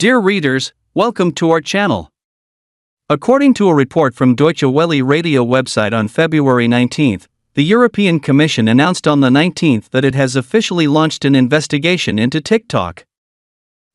Dear readers, welcome to our channel. According to a report from Deutsche Welle radio website on February 19, the European Commission announced on the 19th that it has officially launched an investigation into TikTok.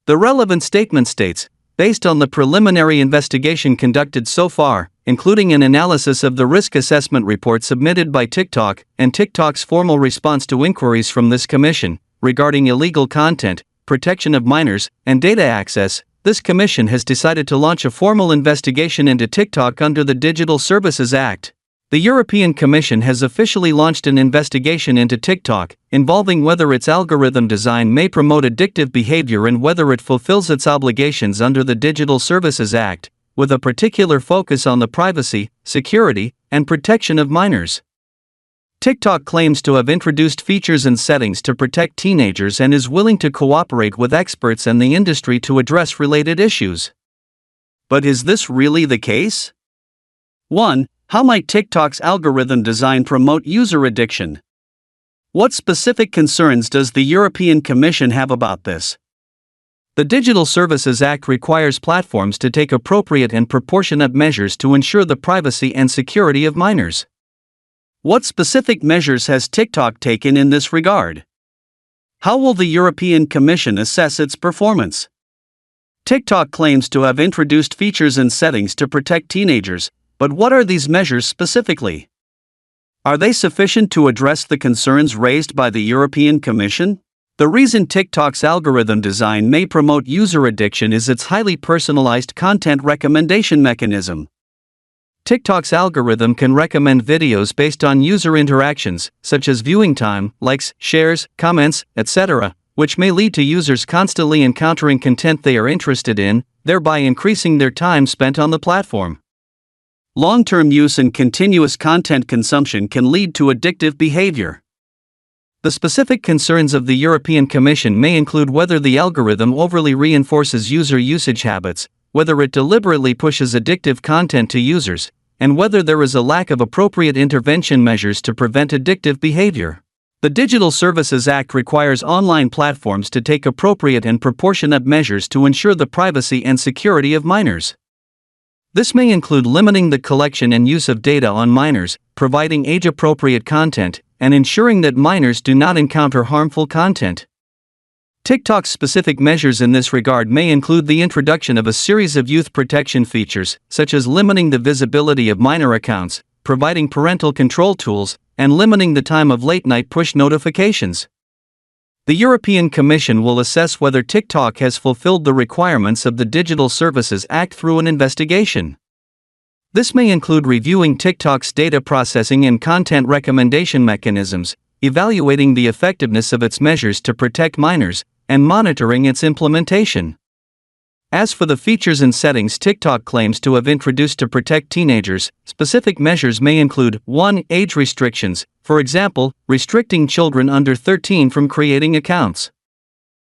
The relevant statement states, based on the preliminary investigation conducted so far, including an analysis of the risk assessment report submitted by TikTok and TikTok's formal response to inquiries from this commission regarding illegal content, protection of minors, and data access, this commission has decided to launch a formal investigation into TikTok under the Digital Services Act. The European Commission has officially launched an investigation into TikTok, involving whether its algorithm design may promote addictive behavior and whether it fulfills its obligations under the Digital Services Act, with a particular focus on the privacy, security, and protection of minors. TikTok claims to have introduced features and settings to protect teenagers and is willing to cooperate with experts and the industry to address related issues. But is this really the case? 1. How might TikTok's algorithm design promote user addiction? What specific concerns does the European Commission have about this? The Digital Services Act requires platforms to take appropriate and proportionate measures to ensure the privacy and security of minors. What specific measures has TikTok taken in this regard? How will the European Commission assess its performance? TikTok claims to have introduced features and settings to protect teenagers, but what are these measures specifically? Are they sufficient to address the concerns raised by the European Commission? The reason TikTok's algorithm design may promote user addiction is its highly personalized content recommendation mechanism. TikTok's algorithm can recommend videos based on user interactions, such as viewing time, likes, shares, comments, etc., which may lead to users constantly encountering content they are interested in, thereby increasing their time spent on the platform. Long-term use and continuous content consumption can lead to addictive behavior. The specific concerns of the European Commission may include whether the algorithm overly reinforces user usage habits, whether it deliberately pushes addictive content to users, and whether there is a lack of appropriate intervention measures to prevent addictive behavior. The Digital Services Act requires online platforms to take appropriate and proportionate measures to ensure the privacy and security of minors. This may include limiting the collection and use of data on minors, providing age-appropriate content, and ensuring that minors do not encounter harmful content. TikTok's specific measures in this regard may include the introduction of a series of youth protection features, such as limiting the visibility of minor accounts, providing parental control tools, and limiting the time of late-night push notifications. The European Commission will assess whether TikTok has fulfilled the requirements of the Digital Services Act through an investigation. This may include reviewing TikTok's data processing and content recommendation mechanisms, evaluating the effectiveness of its measures to protect minors, and monitoring its implementation. As for the features and settings TikTok claims to have introduced to protect teenagers, specific measures may include 1. Age restrictions, for example, restricting children under 13 from creating accounts.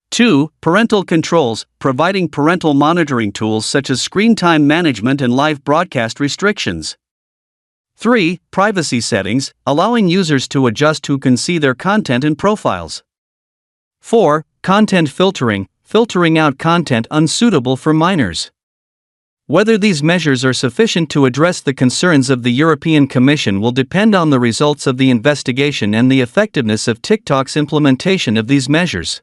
2. Parental controls, providing parental monitoring tools such as screen time management and live broadcast restrictions. 3. Privacy settings, allowing users to adjust who can see their content and profiles. 4. Content filtering, filtering out content unsuitable for minors. Whether these measures are sufficient to address the concerns of the European Commission will depend on the results of the investigation and the effectiveness of TikTok's implementation of these measures.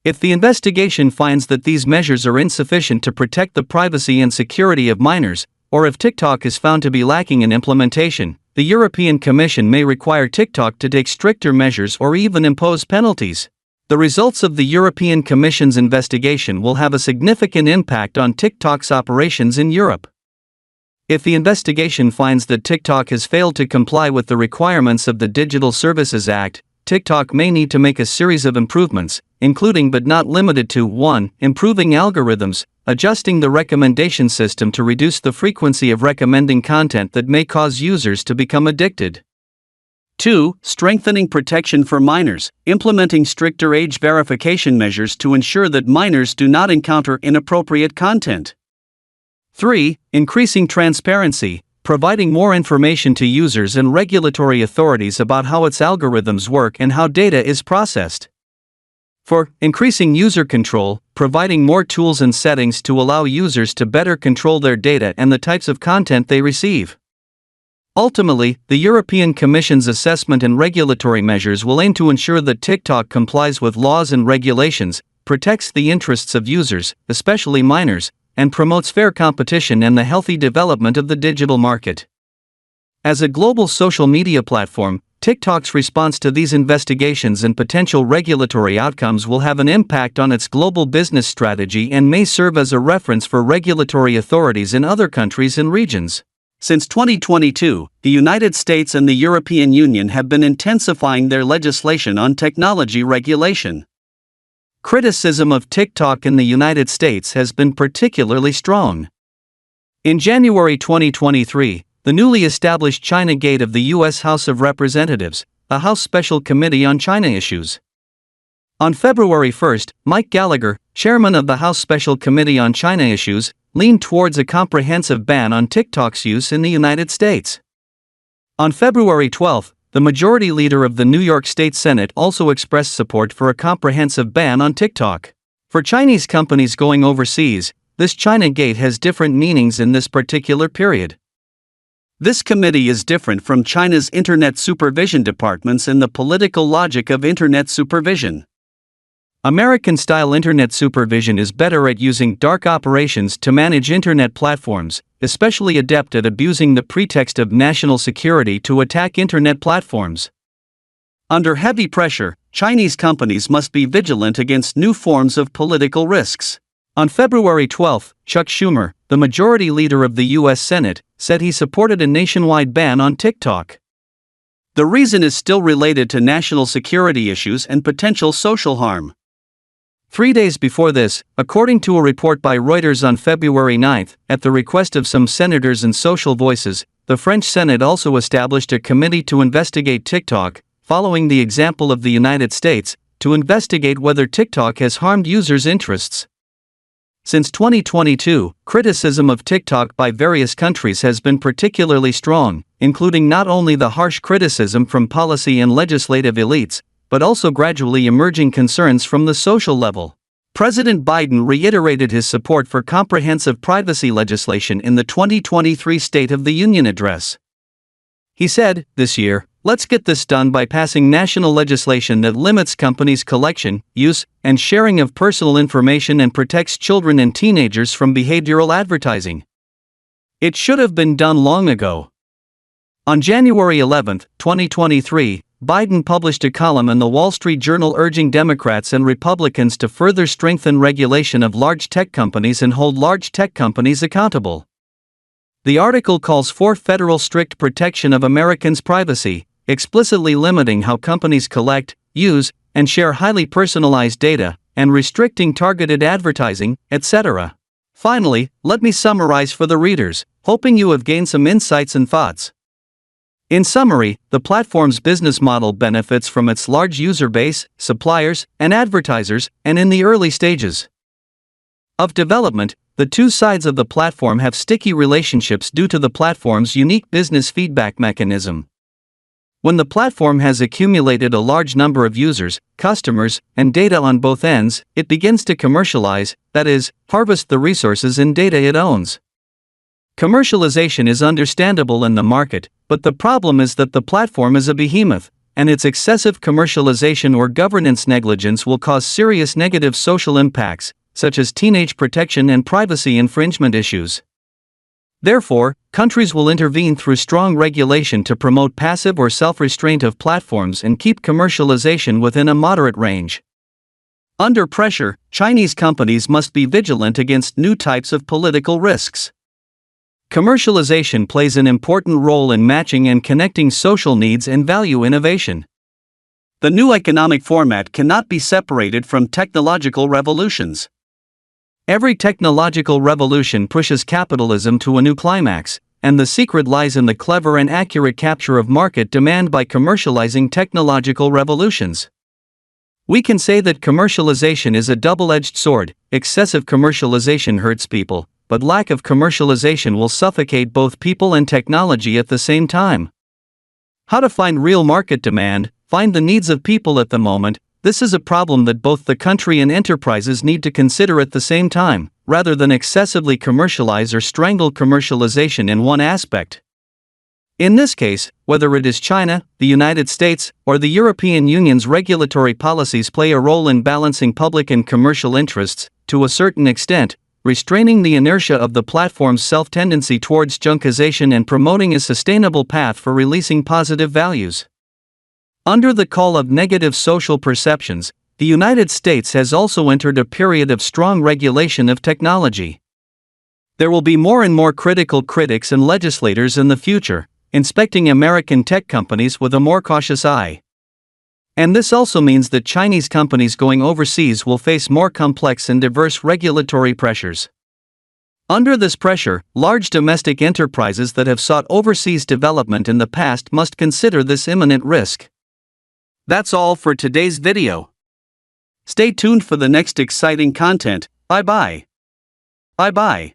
If the investigation finds that these measures are insufficient to protect the privacy and security of minors, or if TikTok is found to be lacking in implementation, the European Commission may require TikTok to take stricter measures or even impose penalties. The results of the European Commission's investigation will have a significant impact on TikTok's operations in Europe. If the investigation finds that TikTok has failed to comply with the requirements of the Digital Services Act, TikTok may need to make a series of improvements, including but not limited to 1. Improving algorithms, adjusting the recommendation system to reduce the frequency of recommending content that may cause users to become addicted. 2. Strengthening protection for minors, implementing stricter age verification measures to ensure that minors do not encounter inappropriate content. 3. Increasing transparency, providing more information to users and regulatory authorities about how its algorithms work and how data is processed. For increasing user control, providing more tools and settings to allow users to better control their data and the types of content they receive. Ultimately, the European Commission's assessment and regulatory measures will aim to ensure that TikTok complies with laws and regulations, protects the interests of users, especially minors, and promotes fair competition and the healthy development of the digital market. As a global social media platform, TikTok's response to these investigations and potential regulatory outcomes will have an impact on its global business strategy and may serve as a reference for regulatory authorities in other countries and regions. Since 2022, the United States and the European Union have been intensifying their legislation on technology regulation. Criticism of TikTok in the United States has been particularly strong. In January 2023, the newly established China Gate of the U.S. House of Representatives, a House Special Committee on China Issues. On February 1, Mike Gallagher, chairman of the House Special Committee on China Issues, leaned towards a comprehensive ban on TikTok's use in the United States. On February 12, the majority leader of the New York State Senate also expressed support for a comprehensive ban on TikTok. For Chinese companies going overseas, this China Gate has different meanings in this particular period. This committee is different from China's Internet Supervision departments in the political logic of Internet supervision. American-style Internet supervision is better at using dark operations to manage Internet platforms, especially adept at abusing the pretext of national security to attack Internet platforms. Under heavy pressure, Chinese companies must be vigilant against new forms of political risks. On February 12, Chuck Schumer, the majority leader of the U.S. Senate, said he supported a nationwide ban on TikTok. The reason is still related to national security issues and potential social harm. 3 days before this, according to a report by Reuters on February 9, at the request of some senators and social voices, the French Senate also established a committee to investigate TikTok, following the example of the United States, to investigate whether TikTok has harmed users' interests. Since 2022, criticism of TikTok by various countries has been particularly strong, including not only the harsh criticism from policy and legislative elites, but also gradually emerging concerns from the social level. President Biden reiterated his support for comprehensive privacy legislation in the 2023 State of the Union address. He said, "This year, let's get this done by passing national legislation that limits companies' collection, use, and sharing of personal information and protects children and teenagers from behavioral advertising. It should have been done long ago." On January 11, 2023, Biden published a column in the Wall Street Journal urging Democrats and Republicans to further strengthen regulation of large tech companies and hold large tech companies accountable. The article calls for federal strict protection of Americans' privacy, explicitly limiting how companies collect, use, and share highly personalized data, and restricting targeted advertising, etc. Finally, let me summarize for the readers, hoping you have gained some insights and thoughts. In summary, the platform's business model benefits from its large user base, suppliers, and advertisers, and in the early stages of development, the two sides of the platform have sticky relationships due to the platform's unique business feedback mechanism. When the platform has accumulated a large number of users, customers, and data on both ends, it begins to commercialize, that is, harvest the resources and data it owns. Commercialization is understandable in the market, but the problem is that the platform is a behemoth, and its excessive commercialization or governance negligence will cause serious negative social impacts, such as teenage protection and privacy infringement issues. Therefore, countries will intervene through strong regulation to promote passive or self-restraint of platforms and keep commercialization within a moderate range. Under pressure, Chinese companies must be vigilant against new types of political risks. Commercialization plays an important role in matching and connecting social needs and value innovation. The new economic format cannot be separated from technological revolutions. Every technological revolution pushes capitalism to a new climax, and the secret lies in the clever and accurate capture of market demand by commercializing technological revolutions. We can say that commercialization is a double-edged sword. Excessive commercialization hurts people, but lack of commercialization will suffocate both people and technology at the same time. How to find real market demand, find the needs of people at the moment, this is a problem that both the country and enterprises need to consider at the same time, rather than excessively commercialize or strangle commercialization in one aspect. In this case, whether it is China, the United States, or the European Union's regulatory policies play a role in balancing public and commercial interests, to a certain extent, restraining the inertia of the platform's self-tendency towards junkization and promoting a sustainable path for releasing positive values. Under the call of negative social perceptions, the United States has also entered a period of strong regulation of technology. There will be more and more critical critics and legislators in the future, inspecting American tech companies with a more cautious eye. And this also means that Chinese companies going overseas will face more complex and diverse regulatory pressures. Under this pressure, large domestic enterprises that have sought overseas development in the past must consider this imminent risk. That's all for today's video. Stay tuned for the next exciting content. Bye bye. Bye bye.